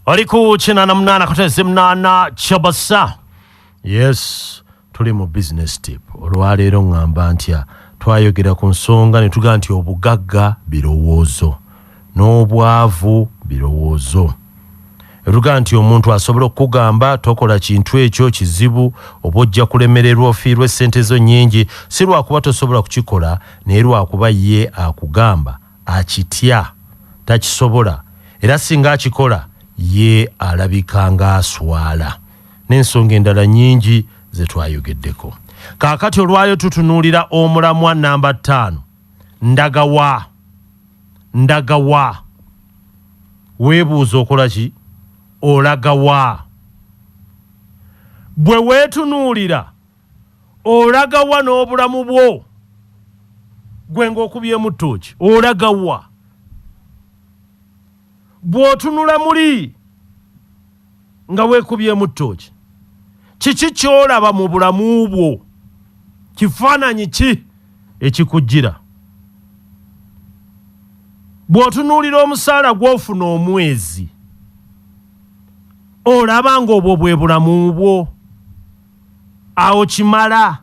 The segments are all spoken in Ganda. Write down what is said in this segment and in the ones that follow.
Aliku china na mnana kutezi mnana chabasa. Yes, tuli mu business tip. Olwaleero ngamba ntya twayogera ku nsonga ne tuga nti obugagga birowoozo n'obwavu birowoozo. Tuga nti omuntu asobola okugamba tokola kintu ekyo kizibu obojja kulemererwa ofiirwe ssente zo nnyingi si lwakuba tosobola kukikola naye lwakuba ye akugamba akitya takisobola era singa akikola ye alabika ng'aswala n'ensonga endala nnyingi ze twayogeddeko. Kaakati olwayo tutunuulira omulamwa namba 5 ndagawa weebuuza okola ki Olagawa. Bwe weetunuulira olagawa n'obulamu bwo gwe ng'okubyemu ttooki olagawa. Bw'otunula muli nga weekubyemu ttooki kiki ky'olaba mu bulamu bwo? Kifaananyi ki ekikujjira? Bw'otunuulira omusaala gw'ofuna omwezi olaba ng'obwo bwe bulamu bwo, awo kimala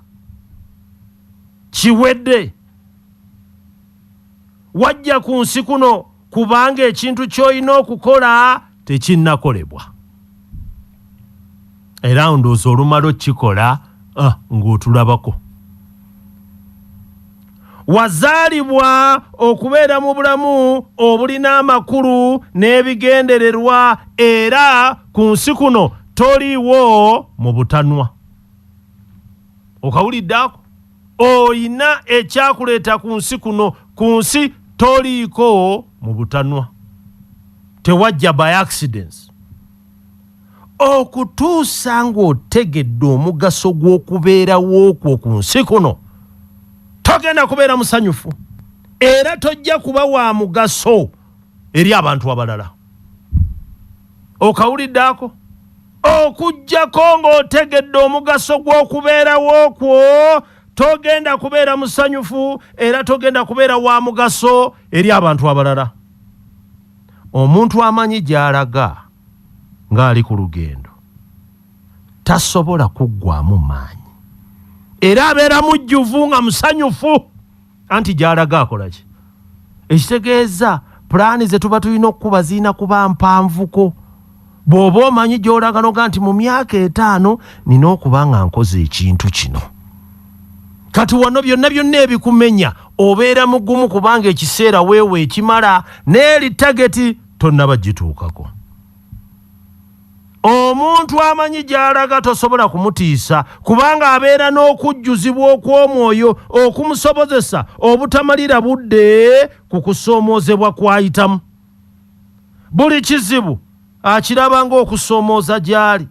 kiwedde. Wajja ku nsi kuno kubanga ekintu ky'olina okukola tekinnakolebwa era ndowooza olumala okikola ng'otulabako. Wazaalibwa okubeera mu bulamu obulina amakulu n'ebigendererwa era ku nsi kuno toliiwo mu butanwa. Okawuliddeako? Oyina ekyakuleeta ku nsi kuno, ku nsi toliiko mu butanwa. Tewajja by accidents. Okutuusa ng'otegedde omugaso gw'okubeerawo okwo ku nsi kuno togenda kubeera musanyufu era tojja kuba wa mugaso eri abantu abalala. Okawuliddeako? Okujjako ng'otegedde omugaso gw'okubeerawo okwo togenda kubeera musanyufu era togenda kubeera wa mugaso eri abantu abalala. Omuntu amanyi gy'alaga ng'ali ku lugendo tasobola kuggwaamu maanyi era abeera mujjuvu nga musanyufu anti gy'alaga akola ki? Ekitegeeza pulaani ze tuba tulina okuba zirina kuba mpanvuko. Bw'oba omanyi gy'olaga noga nti mu myaka 5 nina okuba nga nkoze ekintu kino. Kati wano byonna ebikumenya obeera mugumu kubanga ekiseera weewe ekimala n'eri tageti tonnaba gituukako. Omuntu amanyi gy'alaga tosobola kumutiisa kubanga abeera n'okujjuzibwa okw'omwoyo okumusobozesa obutamalira budde ku kusoomoozebwa kw'ayitamu. Buli kizibu akiraba ng'okusoomooza gy'ali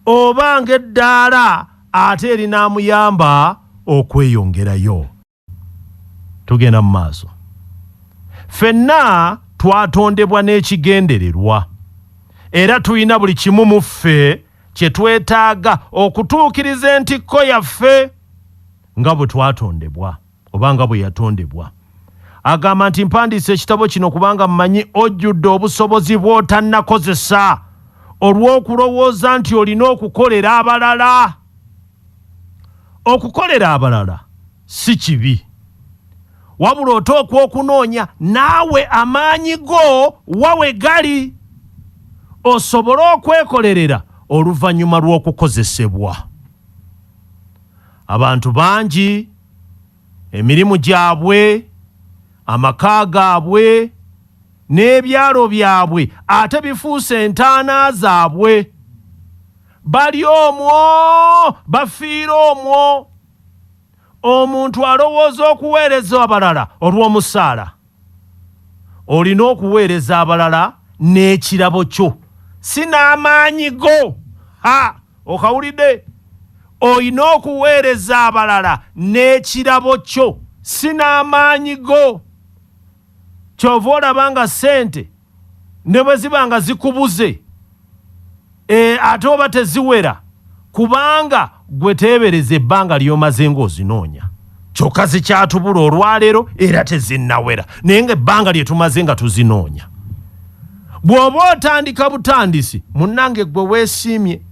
oba ng'eddaala ate erinamuyamba okweyongerayo. Tugenda mu maaso. Ffenna twatondebwa n'ekigendererwa era tulina buli kimu mu ffe kye twetaaga okutuukiriza entikko yaffe nga bwe twatondebwa oba nga bwe yatondebwa. Agamba nti mpandiise ekitabo kino kubanga mmanyi ojjudde obusobozi bw'otannakozesa olw'okulowooza nti olina okukolera abalala. Okukolera abalala si kibi wabula oteekwa okunoonya naawe amaanyi go wawe gali osobole okwekolerera oluvannyuma lw'okukozesebwa. Abantu bangi emirimu gyabwe amaka gaabwe n'ebyalo byabwe ate bifuuse entaana zaabwe. Bali omwo bafiira omwo. Omuntu alowooza okuweereza abalala olw'omusaala. Olina okuweereza abalala n'ekirabo kyo si n'amaanyi go. Okawulidde? Olina okuweereza abalala n'ekirabo kyo si n'amaanyi go. Kyova olaba nga ssente ne bwe ziba nga zikubuze ate oba teziwera kubanga gwe teebereza ebbanga ly'omaze ng'ozinoonya. Kyokka zikyatubula olwaleero era tezinnawera naye ng'ebbanga lye tumaze nga tuzinoonya. bw'oba otandika butandisi munnange gwe weesiimye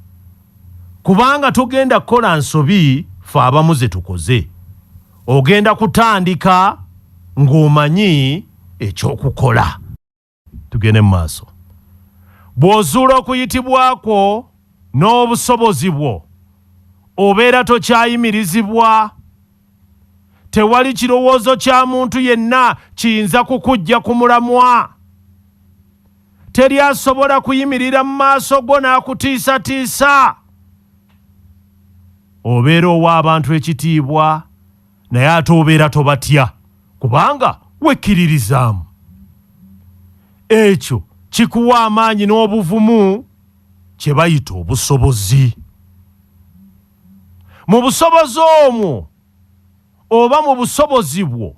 kubanga togenda kukola nsobi fe abamu ze tukoze. Ogenda kutandika ng'omanyi ekyokukola. Tugende mu maaso. Bw'ozuula okuyitibwako n'obusobozi bwo obeera tokyayimirizibwa. Tewali kirowoozo kya muntu yenna kiyinza kukujja ku mulamwa. Teri asobola kuyimirira mu maaso go n'akutiisatiisa. Obeera ow'abantu ekitiibwa naye ate obeera tobatya kubanga wekkiririzaamu. Ekyo kikuwa amaanyi n'obuvumu kye bayita obusobozi. Mu busobozi omwo oba mu busobozi bwo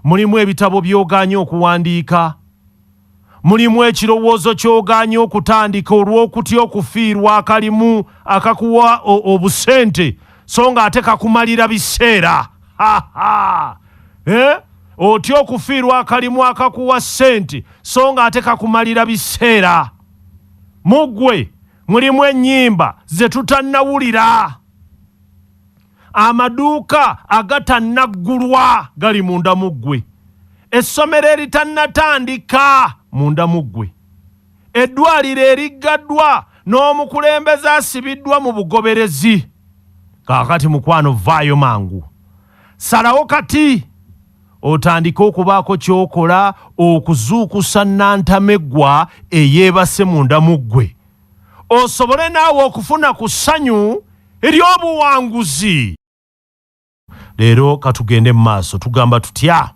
mulimu ebitabo by'ogaanye okuwandiika, mulimu ekirowoozo ky'ogaanye okutandika olw'okutya okufiirwa akalimu akakuwa obusente so nga ate kakumalira biseera. Otya okufiirwa akalimu akakuwa ssente so nga ate kakumalira biseera. Mu ggwe mulimu ennyimba ze tutannawulira, amaduuka agatannaggulwa gali munda mu ggwe, essomero eritannatandika munda mu ggwe, eddwaliro eriggaddwa n'omukulembeze asibiddwa mu bugoberezi. Kaakati mukwano vaayo mangu, salawo kati otandike okubaako ky'okola okuzuukusa nnantameggwa eyeebase munda mu ggwe, osobole naawe okufuna ku ssanyu ery'obuwanguzi. Leero katugende mu maaso. Tugamba tutya?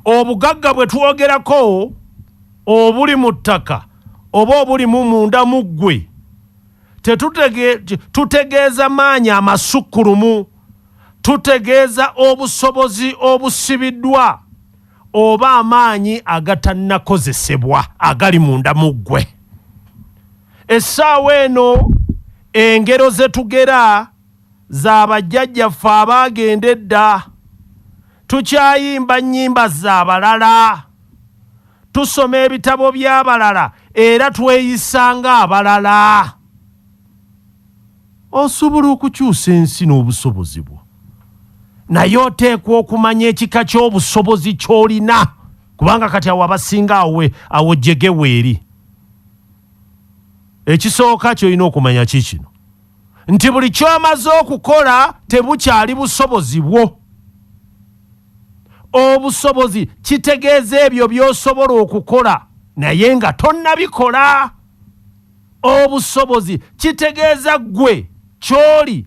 Obugagga bwe twogerako obuli mu ttaka oba obuli mu munda mu ggwe tutegeeza maanyi amasukkulumu, tutegeeza obusobozi obusibiddwa oba amaanyi agatannakozesebwa agali munda mu ggwe. Essaawa eno engero ze tugera za bajjajjaffe abaagenda edda. Tukyayimba nnyimba z'abalala, tusoma ebitabo by'abalala era tweyisa ng'abalala. Osobola okukyusa ensi n'obusobozi bwo, naye oteekwa okumanya ekika ky'obusobozi ky'olina kubanga kati awo abasinga awo jjegewe eri. Ekisooka ky'olina okumanya kikino nti buli ky'omaze okukola tebukyali busobozi bwo. Obusobozi kitegeeza ebyo by'osobola okukola naye nga tonnabikola. Obusobozi kitegeeza ggwe ky'oli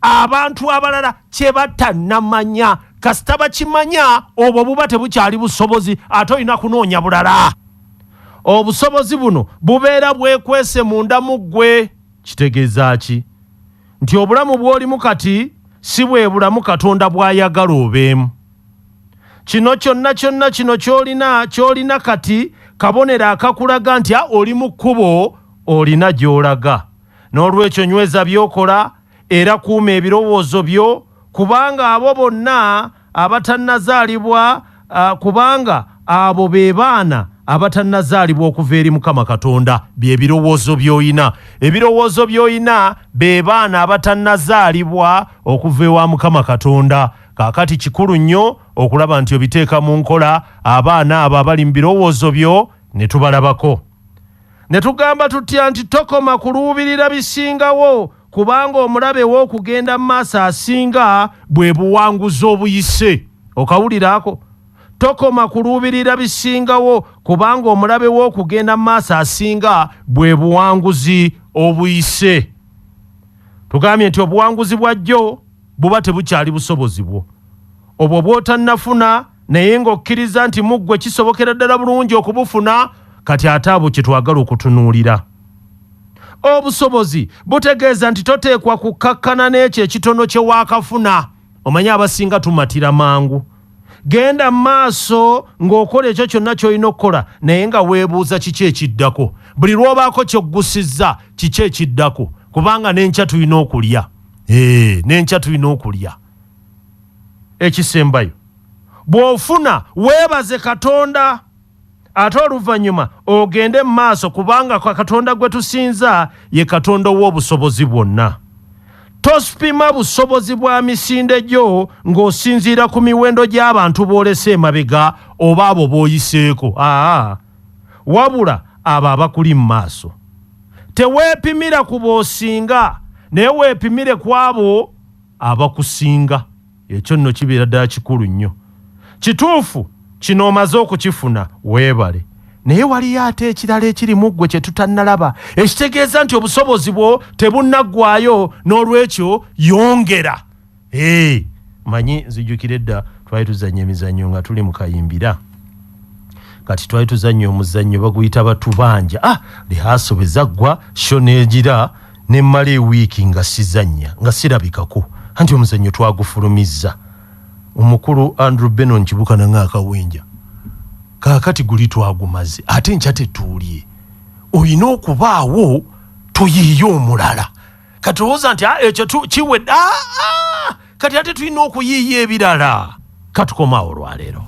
abantu abalala kye batannamanya, kasita bakimanya obwo buba tebukyali busobozi, ate olina kunoonya bulala. Obusobozi buno bubeera bwekwese munda mu ggwe. Kitegeeza ki? Nti obulamu bw'olimu kati si bwe bulamu Katonda bw'ayagala obeemu. Kino kyonna kino ky'olina kati kabonero akakulaga nti oli mu kkubo, olina gy'olaga. N'olwekyo nyweza by'okola era kuuma ebirowoozo byo kubanga abo bonna abatannazaalibwa kubanga abo be baana abatannazaalibwa okuva eri Mukama Katonda bye birowoozo by'olina. Ebirowoozo by'olina be baana abatannazaalibwa okuva ewa Mukama Katonda. Kaakati kikulu nnyo okulaba nti obiteeka mu nkola abaana abo abali mu birowoozo byo ne tubalabako. Ne tugamba tutya nti tokoma kuluubirira bisingawo kubanga omulabe w'okugenda mu maaso asinga bwe buwanguzi obuyise. Okawuliraako? Tokoma kuluubirira bisingawo kubanga omulabe w'okugenda mu maaso asinga bwe buwanguzi obuyise. Tugambye nti obuwanguzi bwajjo buba tebukyali busobozi bwo. Obwo bw'otannafuna naye ng'okkiriza nti mu ggwe kisobokera ddala bulungi okubufuna, kati ate abo kye twagala okutunuulira. Obusobozi butegeeza nti toteekwa kukkakkana n'ekyo ekitono kye waakafuna. Omanyi abasinga tumatira mangu. Genda mu maaso ng'okola ekyo kyonna ky'olina okukola naye nga weebuuza kiki ekiddako. Buli lw'obaako ky'oggusizza kiki ekiddako kubanga n'enkya tulina okulya. N'enkya tulina okulya. Ekisembayo bw'ofuna weebaze Katonda ate oluvannyuma ogende mu maaso kubanga katonda gwe tusinza ye katonda w'obusobozi bwonna. Tosipima busobozi bwa misinde gyo ng'osinziira ku miwendo gy'abantu boolese emabega oba abo b'oyiseeko. Wabula abo abakuli mu maaso. Teweepimira ku b'osinga naye weepimire ku abo abakusinga. Ekyo nno kibeera ddala kikulu nnyo. Kituufu kino omaze okukifuna weebale. Naye waliyo ate ekirala ekiri mu ggwe kye tutannalaba ekitegeeza nti obusobozi bwo tebunnaggwaayo n'olwekyo yongera. Manyi nzijjukira edda twali tuzannya emizannyo nga tuli mu kayimbira. Kati twali tuzannya omuzannyo baguyita batubanja. Lihaaso bwe zaggwa sho n'egira ne mmala ewiiki nga sizannya nga sirabikako anti omuzannyo twagufulumizza. Omukulu Andrew Benon Kibuka nange Kawenja kaakati guli twagumaze ate nkya tetuulye. Olina okubaawo tuyiiye omulala. Kati olowooza nti ekyo kiwedde. Kati ate tulina okuyiiya ebirala. Katukomaawo olwaleero.